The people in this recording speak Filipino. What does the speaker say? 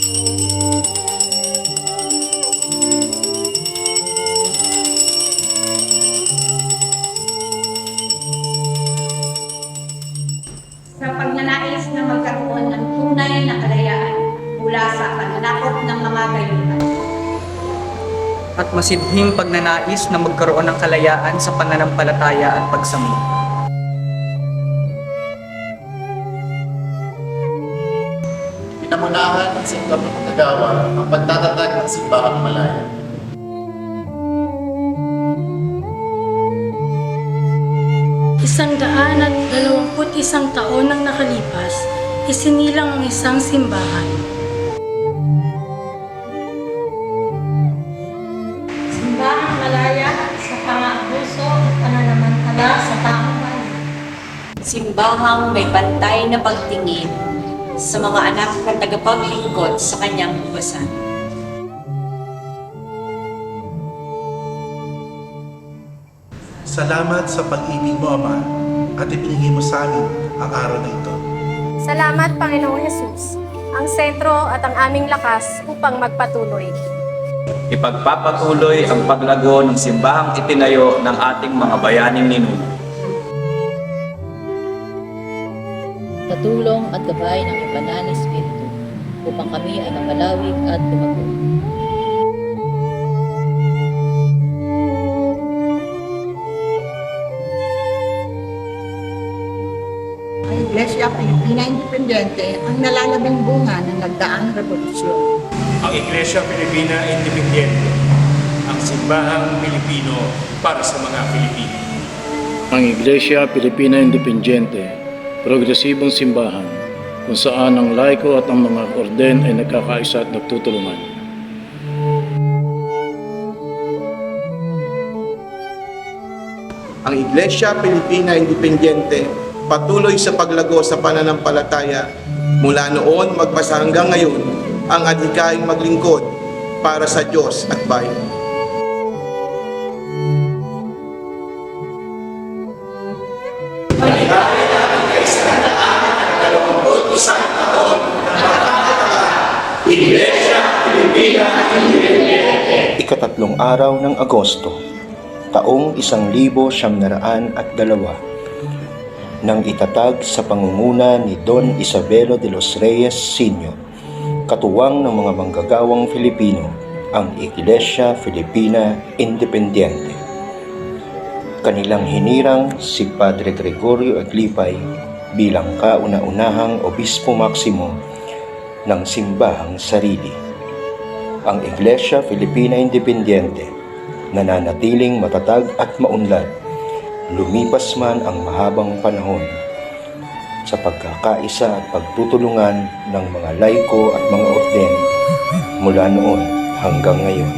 Sa pagnanais na magkaroon ng tunay na kalayaan mula sa pananakot ng mga gayuhan. At masidhing pagnanais na magkaroon ng kalayaan sa pananampalataya at pagsamba. Pinamunahan ng Singkap ng Kagawa ang pagtatatag ng Simbahang Malaya. Isang taon nang nakalipas, isinilang ang isang simbahan. Simbahang Malaya sa pang-aabuso at pananamantala sa taong bayan. Simbahang may pantay na pagtingin sa mga anak na tagapaglingkod sa kanyang ubasan. Salamat sa pag-ibig mo, Ama, at ibinigay mo sa amin ang araw na ito. Salamat, Panginoong Hesus, ang sentro at ang aming lakas upang magpatuloy. Ipagpapatuloy ang paglago ng simbahang itinayo ng ating mga bayaning ninuno. Sa tulong at gabay ng Banal na Espiritu, upang kami ay mapalawig at lumago. Ang Iglesia Pilipina Independiente ang nalalabing bunga ng nagdaang revolusyon. Ang Iglesia Pilipina Independiente, ang simbahang Pilipino para sa mga Pilipino. Ang Iglesia Pilipina Independiente, progresibong simbahan kung saan ang laiko at ang mga orden ay nagkakaisa at nagtutulungan. Ang Iglesia Pilipina Independiente patuloy sa paglago sa pananampalataya mula noon magpasa hanggang ngayon ang adhikaing maglingkod para sa Diyos at bayan. Iglesia Pilipina Independiente. Ikatatlong araw ng Agosto, taong 1902, nang itatag sa pangunguna ni Don Isabelo de los Reyes Sr., katuwang ng mga manggagawang Filipino, ang Iglesia Filipina Independiente. Kanilang hinirang si Padre Gregorio Aglipay bilang kauna-unahang Obispo Maximo ng simbahang sarili. Ang Iglesia Filipina Independiente nananatiling matatag at maunlad, lumipas man ang mahabang panahon, sa pagkakaisa at pagtutulungan ng mga laiko at mga orden mula noon hanggang ngayon.